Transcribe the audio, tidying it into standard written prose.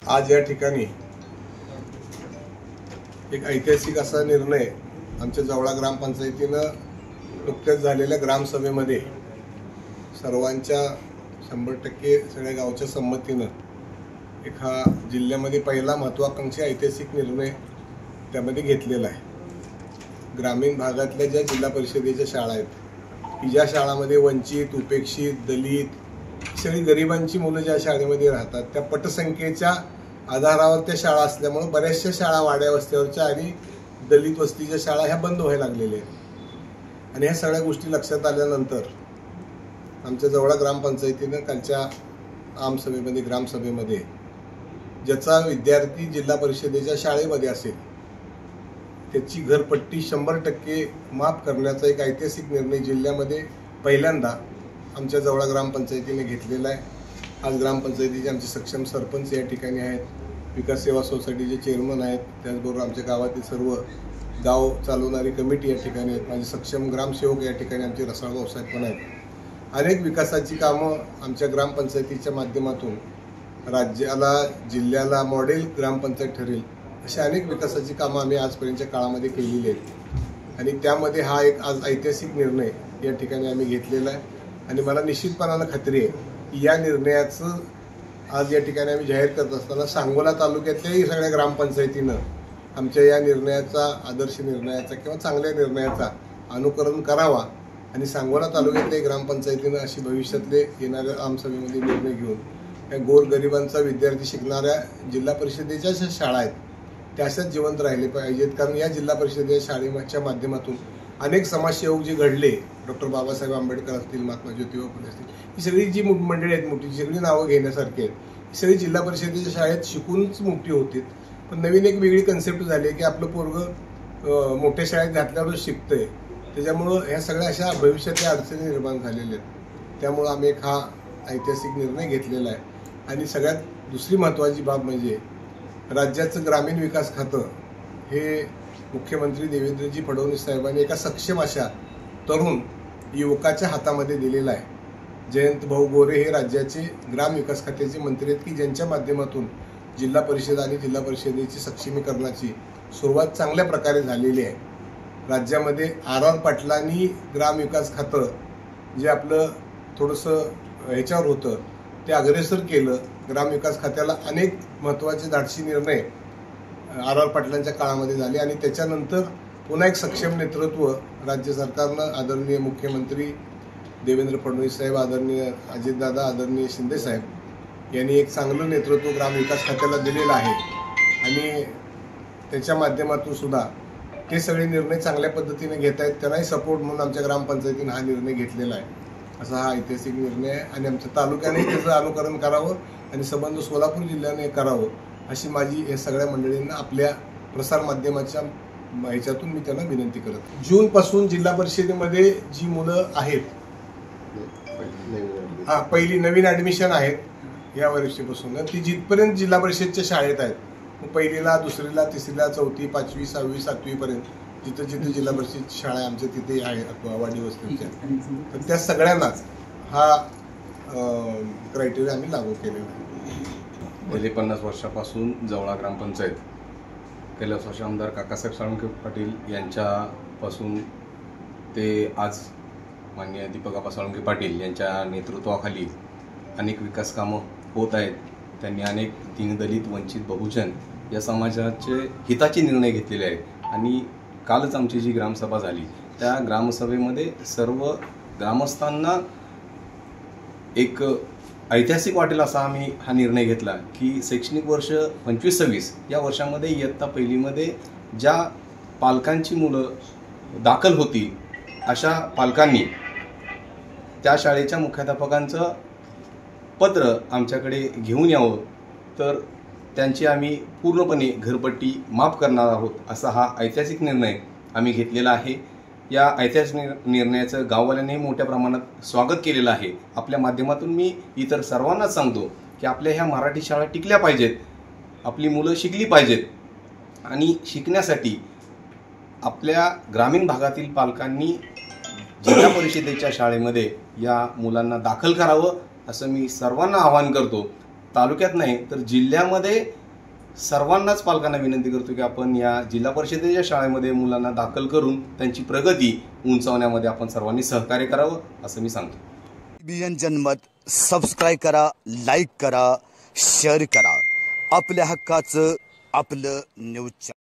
आज या ठिकाणी एक ऐतिहासिक असा निर्णय आमच्या जवळा ग्रामपंचायतीनं नुकत्याच झालेल्या ग्रामसभेमध्ये सर्वांच्या 100% सगळ्या गावच्या संमतीनं एक हा जिल्ह्यामध्ये पहिला महत्त्वाकांक्षी ऐतिहासिक निर्णय त्यामध्ये घेतलेला आहे। ग्रामीण भागातल्या ज्या जिल्हा परिषदेच्या शाळा आहेत की ज्या शाळांमध्ये वंचित, उपेक्षित, दलित सगळी गरिबांची मुलं ज्या शाळेमध्ये राहतात त्या पटसंख्येच्या आधारावर त्या शाळा असल्यामुळे बऱ्याचशा शाळा वाड्या वस्त्यावरच्या आणि दलित वस्तीच्या शाळा ह्या बंद व्हायला लागलेल्या आहेत। आणि ह्या सगळ्या गोष्टी लक्षात आल्यानंतर आमच्या जवळा ग्रामपंचायतीनं कालच्या आमसभेमध्ये ग्रामसभेमध्ये ज्याचा विद्यार्थी जिल्हा परिषदेच्या शाळेमध्ये असेल त्याची घरपट्टी 100% माफ करण्याचा एक ऐतिहासिक निर्णय जिल्ह्यामध्ये पहिल्यांदा आमच्या जवळा ग्रामपंचायतीने घेतलेला आहे। आज ग्रामपंचायतीचे आमचे सक्षम सरपंच या ठिकाणी आहेत, विकास सेवा सोसायटीचे चेअरमन आहेत, त्याचबरोबर आमच्या गावातील सर्व गाव चालवणारी कमिटी या ठिकाणी आहेत, माझे सक्षम ग्रामसेवक या ठिकाणी आमचे रसाळगाव साहेब पण आहेत। अनेक विकासाची कामं आमच्या ग्रामपंचायतीच्या माध्यमातून राज्याला जिल्ह्याला मॉडेल ग्रामपंचायत ठरेल अशा अनेक विकासाची कामं आम्ही आजपर्यंतच्या काळामध्ये केलेली आहेत आणि त्यामध्ये हा एक आज ऐतिहासिक निर्णय या ठिकाणी आम्ही घेतलेला आहे। आणि मला निश्चितपणानं खात्री आहे की या निर्णयाचं आज या ठिकाणी आम्ही जाहीर करत असताना सांगोला तालुक्यातल्याही सगळ्या ग्रामपंचायतीनं आमच्या या निर्णयाचा आदर्श निर्णयाचा किंवा चांगल्या निर्णयाचा अनुकरण करावा आणि सांगोला तालुक्यातल्या ग्रामपंचायतीनं अशी भविष्यातले येणाऱ्या आमसभेमध्ये निर्णय घेऊन या गोरगरिबांचा विद्यार्थी शिकणाऱ्या जिल्हा परिषदेच्या शाळा आहेत त्या अशाच जिवंत राहिले पाहिजेत। कारण या जिल्हा परिषदेच्या शाळेच्या माध्यमातून अनेक समाजसेवक जे घडले, डॉक्टर बाबासाहेब आंबेडकर असतील, महात्मा ज्योतिबा फुले असतील, ही सगळी जी मंडळी आहेत मोठी सगळी नावं घेण्यासारखी आहेत, ही सगळी जिल्हा परिषदेच्या शाळेत शिकूनच मोठी होती। पण नवीन एक वेगळी कन्सेप्ट झाली की आपलं पोरगं मोठ्या शाळेत घातल्यावर शिकतंय, त्याच्यामुळं ह्या सगळ्या अशा भविष्यातल्या अडचणी निर्माण झालेल्या आहेत। त्यामुळं आम्ही एक हा ऐतिहासिक निर्णय घेतलेला आहे। आणि सगळ्यात दुसरी महत्त्वाची बाब म्हणजे राज्याचं ग्रामीण विकास खातं हे मुख्यमंत्री देवेंद्रजी फडणवीस साहेबांनी एका सक्षम अशा तरुण युवकाच्या हातामध्ये दिलेला आहे। जयंत भाऊ गोरे हे राज्याचे ग्रामविकास खात्याचे मंत्री आहेत की ज्यांच्या माध्यमातून जिल्हा परिषद आणि जिल्हा परिषदेची सक्षमीकरणाची सुरुवात चांगल्या प्रकारे झालेली आहे। राज्यामध्ये आर पाटलांनी ग्रामविकास खातं जे आपलं थोडंसं ह्याच्यावर होतं ते अग्रेसर केलं। ग्रामविकास खात्याला अनेक महत्त्वाचे धाडसी निर्णय आर पाटलांच्या काळामध्ये झाले आणि त्याच्यानंतर पुन्हा एक सक्षम नेतृत्व राज्य सरकारनं आदरणीय मुख्यमंत्री देवेंद्र फडणवीस साहेब, आदरणीय अजितदादा, आदरणीय शिंदे साहेब यांनी एक चांगलं नेतृत्व ग्रामविकास खात्याला दिलेलं आहे आणि त्याच्या माध्यमातून सुद्धा ते सगळे निर्णय चांगल्या पद्धतीने घेत आहेत। त्यांनाही सपोर्ट म्हणून आमच्या ग्रामपंचायतीने हा निर्णय घेतलेला आहे। असा हा ऐतिहासिक निर्णय आहे आणि आमच्या तालुक्याने त्याचं अनुकरण करावं आणि संबंध सोलापूर जिल्ह्याने करावं अशी माझी या सगळ्या मंडळींना आपल्या प्रसारमाध्यमाच्या ह्याच्यातून मी त्यांना विनंती करतो। जूनपासून जिल्हा परिषदेमध्ये जी मुलं आहेत पहिली नवीन ॲडमिशन आहेत या वर्षीपासून ती जिथपर्यंत जिल्हा परिषदच्या शाळेत आहेत, मग पहिलीला, दुसरीला, तिसरीला, चौथी, 5वी, 6वी, 7वीपर्यंत जिथं जिथं जिल्हा परिषद शाळा आमच्या तिथे आहे वाडी वस्तीच्या, तर त्या सगळ्यांनाच हा क्रायटेरिया आम्ही लागू केलेला आहे। गेली 50 वर्षापासून जवळा ग्रामपंचायत कैलासवासी आमदार काकासाहेब साळुंखे पाटील यांच्यापासून ते आज माननीय दीपक साळुंखे पाटील यांच्या नेतृत्वाखाली अनेक विकास कामं होत आहेत। त्यांनी अनेक दीनदलित, वंचित, बहुजन या समाजाचे हिताचे निर्णय घेतलेले आहेत आणि कालच आमची जी ग्रामसभा झाली त्या ग्रामसभेमध्ये सर्व ग्रामस्थांना एक ऐतिहासिक वाटेल असा आम्ही हा निर्णय घेतला की शैक्षणिक वर्ष 25-26 या वर्षामध्ये इयत्ता पहिलीमध्ये ज्या पालकांची मुलं दाखल होती अशा पालकांनी त्या शाळेच्या मुख्याध्यापकांचं पत्र आमच्याकडे घेऊन यावं, तर त्यांची आम्ही पूर्णपणे घरपट्टी माफ करणार आहोत असा हा ऐतिहासिक निर्णय आम्ही घेतलेला आहे। या ऐतिहासिक निर्णयाचं गाववाल्यांनी मोठ्या प्रमाणात स्वागत केलेलं आहे। आपल्या माध्यमातून मी इतर सर्वांनाच सांगतो की आपल्या ह्या मराठी शाळा टिकल्या पाहिजेत, आपली मुलं शिकली पाहिजेत आणि शिकण्यासाठी आपल्या ग्रामीण भागातील पालकांनी जिल्हा परिषदेच्या शाळेमध्ये या मुलांना दाखल करावं असं मी सर्वांना आवाहन करतो। तालुक्यात नाही तर जिल्ह्यामध्ये सर्वांनाच पालकांना विनंती करतो की आपण या जिल्हा परिषदेच्या शाळेमध्ये मुलांना दाखल करून त्यांची प्रगती उंचावण्यामध्ये आपण सर्वांनी सहकार्य करावं असं मी सांगतो. BN जनमत सबस्क्राईब करा, लाईक करा, शेअर करा. आपल्या हक्काचं आपलं न्यूज.